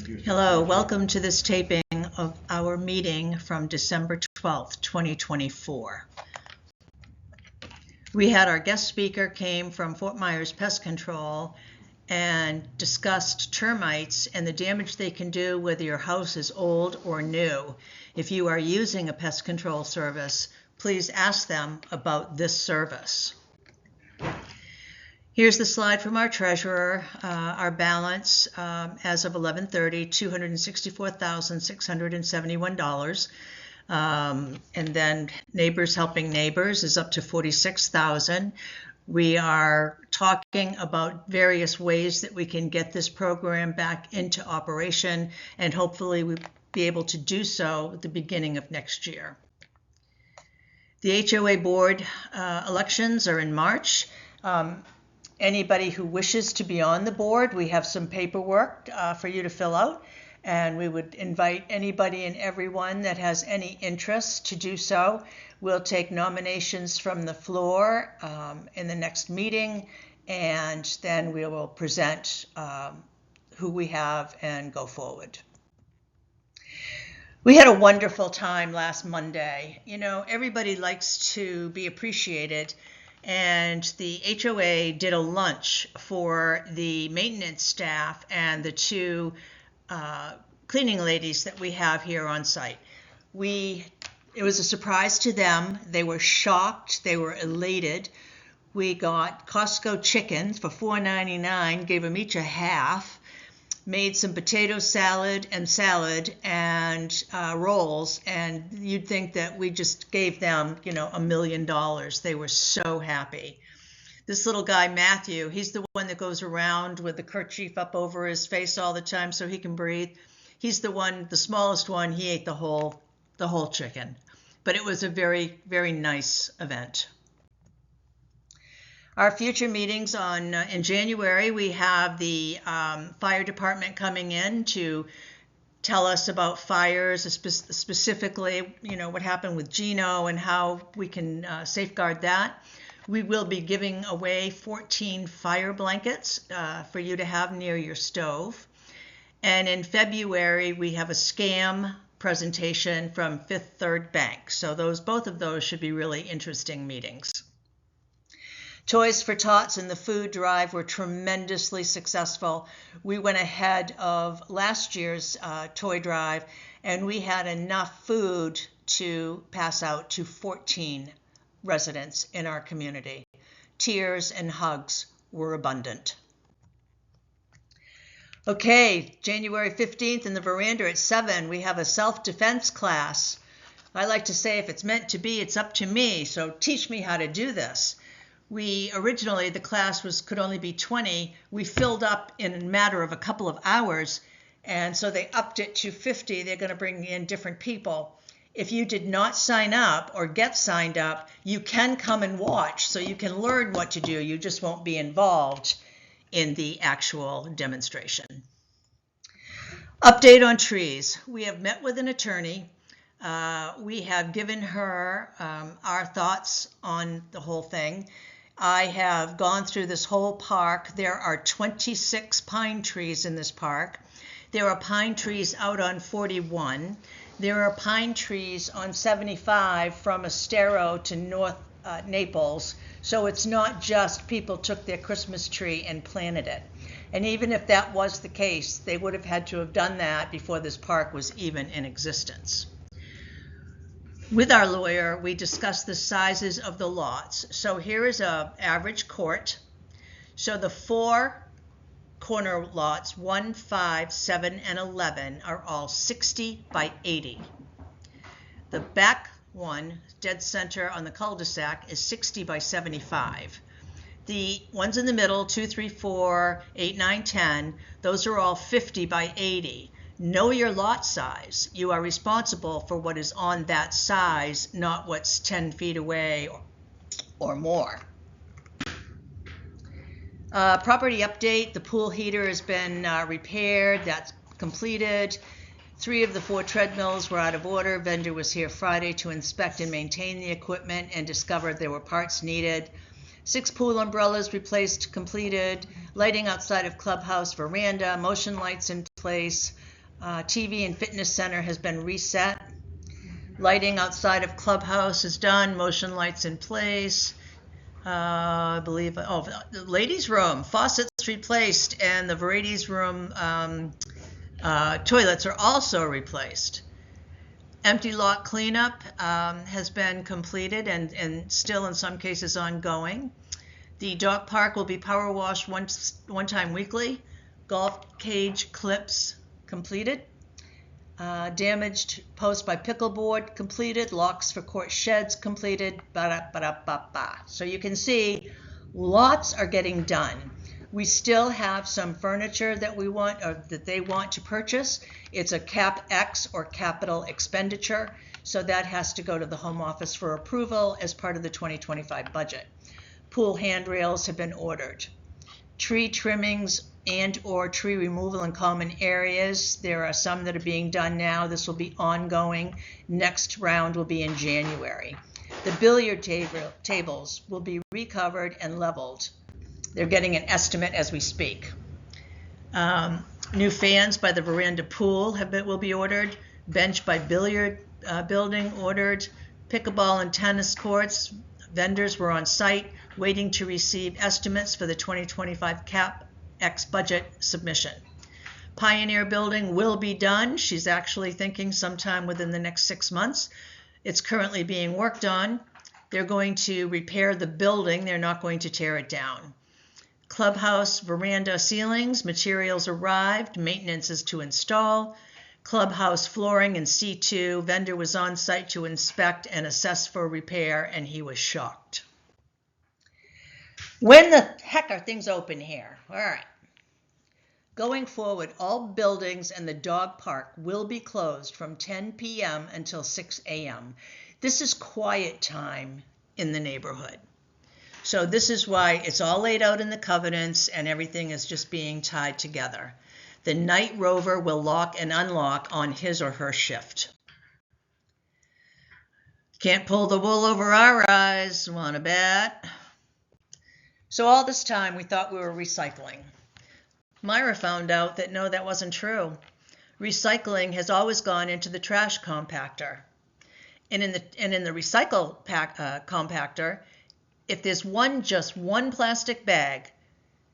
Hello, welcome to this taping of our meeting from December 12th, 2024. We had our guest speaker came from Fort Myers Pest Control and discussed termites and the damage they can do whether your house is old or new. If you are using a pest control service, please ask them about this service. Here's the slide from our treasurer. Our balance as of 11/30, $264,671. And then Neighbors Helping Neighbors is up to $46,000. We are talking about various ways that we can get this program back into operation, and hopefully we'll be able to do so at the beginning of next year. The HOA board elections are in March. Anybody who wishes to be on the board, we have some paperwork for you to fill out, and we would invite anybody and everyone that has any interest to do so. We'll take nominations from the floor in the next meeting, and then we will present who we have and go forward. We had a wonderful time last Monday. You know, everybody likes to be appreciated. And the HOA did a lunch for the maintenance staff and the two cleaning ladies that we have here on site. It was a surprise to them. They were shocked. They were elated. We got Costco chickens for $4.99, gave them each a half, made some potato salad and rolls, and you'd think that we just gave them, $1 million. They were so happy. This little guy, Matthew, he's the one that goes around with the kerchief up over his face all the time so he can breathe. He's the smallest one. He ate the whole chicken. But it was a very, very nice event. Our future meetings in January, we have the fire department coming in to tell us about fires, specifically, what happened with Gino and how we can safeguard that. We will be giving away 14 fire blankets for you to have near your stove. And in February, we have a scam presentation from Fifth Third Bank. So both of those should be really interesting meetings. Toys for Tots and the food drive were tremendously successful. We went ahead of last year's toy drive, and we had enough food to pass out to 14 residents in our community. Tears and hugs were abundant. Okay, January 15th in the veranda at 7, we have a self-defense class. I like to say if it's meant to be, it's up to me, so teach me how to do this. Originally, the class could only be 20. We filled up in a matter of a couple of hours, and so they upped it to 50. They're going to bring in different people. If you did not sign up or get signed up, you can come and watch, so you can learn what to do. You just won't be involved in the actual demonstration. Update on trees. We have met with an attorney. We have given her our thoughts on the whole thing. I have gone through this whole park. There are 26 pine trees in this park. There are pine trees out on 41. There are pine trees on 75 from Estero to North Naples. So it's not just people took their Christmas tree and planted it. And even if that was the case, they would have had to have done that before this park was even in existence. With our lawyer, we discussed the sizes of the lots. So here is an average court. So the 4 corner lots, 1, 5, 7, and 11, are all 60 by 80. The back one, dead center on the cul-de-sac, is 60 by 75. The ones in the middle, 2, 3, 4, 8, 9, 10, those are all 50 by 80. Know your lot size. You are responsible for what is on that size, not what's 10 feet away or more. Property update, the pool heater has been repaired. That's completed. 3 of the 4 treadmills were out of order. Vendor was here Friday to inspect and maintain the equipment and discovered there were parts needed. 6 pool umbrellas replaced, completed. Lighting outside of clubhouse veranda, motion lights in place. TV and fitness center has been reset. Lighting outside of clubhouse is done. Motion lights in place. I believe, the ladies' room, faucets replaced, and the varieties room toilets are also replaced. Empty lot cleanup has been completed and still in some cases ongoing. The dog park will be power washed one time weekly. Golf cage clips completed. Damaged post by pickleboard completed. Locks for court sheds completed. So you can see lots are getting done. We still have some furniture that we want, or that they want to purchase. It's a CapEx or capital expenditure, so that has to go to the Home Office for approval as part of the 2025 budget. Pool handrails have been ordered. Tree trimmings and or tree removal in common areas. There are some that are being done now. This will be ongoing. Next round will be in January. The billiard tables will be recovered and leveled. They're getting an estimate as we speak. New fans by the veranda pool will be ordered. Bench by billiard building ordered. Pickleball and tennis courts. Vendors were on site waiting to receive estimates for the 2025 CapEx budget submission. Pioneer building will be done. She's actually thinking sometime within the next 6 months. It's currently being worked on. They're going to repair the building. They're not going to tear it down. Clubhouse veranda ceilings, materials arrived, maintenance is to install. Clubhouse flooring in C2, vendor was on site to inspect and assess for repair, and he was shocked. When the heck are things open here? All right. Going forward, all buildings and the dog park will be closed from 10 p.m. until 6 a.m. This is quiet time in the neighborhood. So this is why it's all laid out in the covenants and everything is just being tied together. The night rover will lock and unlock on his or her shift. Can't pull the wool over our eyes, wanna bet? So all this time we thought we were recycling. Myra found out that no, that wasn't true. Recycling has always gone into the trash compactor. And in the recycle compactor, if there's just one plastic bag,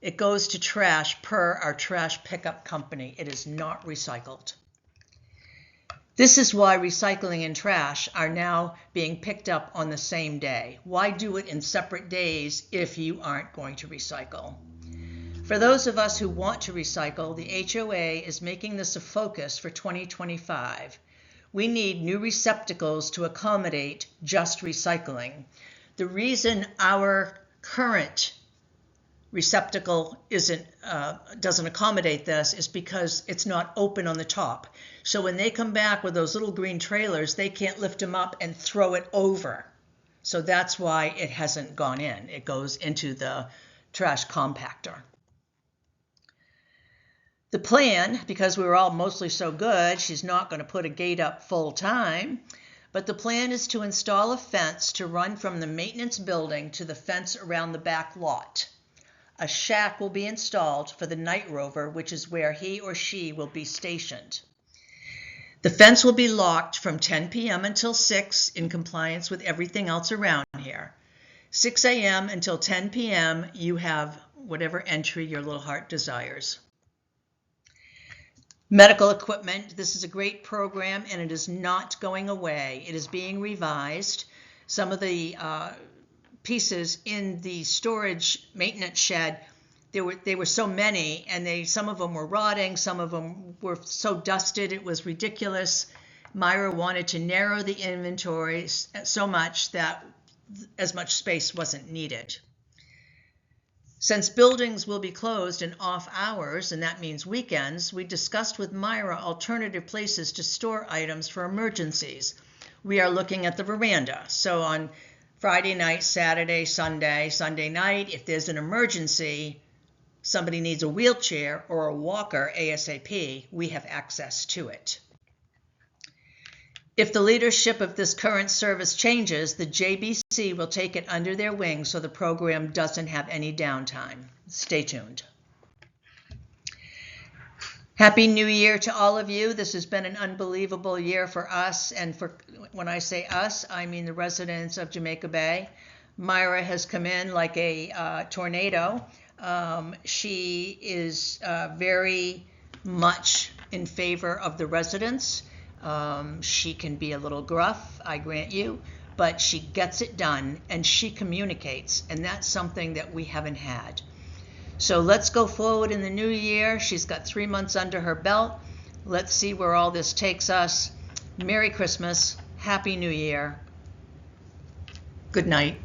it goes to trash per our trash pickup company. It is not recycled. This is why recycling and trash are now being picked up on the same day. Why do it in separate days if you aren't going to recycle? For those of us who want to recycle, the HOA is making this a focus for 2025. We need new receptacles to accommodate just recycling. The reason our current receptacle doesn't accommodate this is because it's not open on the top. So when they come back with those little green trailers, they can't lift them up and throw it over. So that's why it hasn't gone in. It goes into the trash compactor. The plan, because we were all mostly so good, she's not going to put a gate up full time, but the plan is to install a fence to run from the maintenance building to the fence around the back lot. A shack will be installed for the night rover, which is where he or she will be stationed. The fence will be locked from 10 p.m. until 6 in compliance with everything else around here. 6 a.m. until 10 p.m. you have whatever entry your little heart desires. Medical equipment, this is a great program and it is not going away. It is being revised. Some of the pieces in the storage maintenance shed, they were so many and some of them were rotting, some of them were so dusted it was ridiculous. Myra wanted to narrow the inventory so much that as much space wasn't needed. Since buildings will be closed in off hours, and that means weekends, we discussed with Myra alternative places to store items for emergencies. We are looking at the veranda. So on Friday night, Saturday, Sunday night, if there's an emergency, somebody needs a wheelchair or a walker ASAP, we have access to it. If the leadership of this current service changes, the JBC will take it under their wing so the program doesn't have any downtime. Stay tuned. Happy New Year to all of you. This has been an unbelievable year for us, and when I say us, I mean the residents of Jamaica Bay. Myra has come in like a tornado. She is very much in favor of the residents. She can be a little gruff, I grant you, but she gets it done and she communicates, and that's something that we haven't had. So let's go forward in the new year. She's got 3 months under her belt. Let's see where all this takes us. Merry Christmas. Happy New Year. Good night.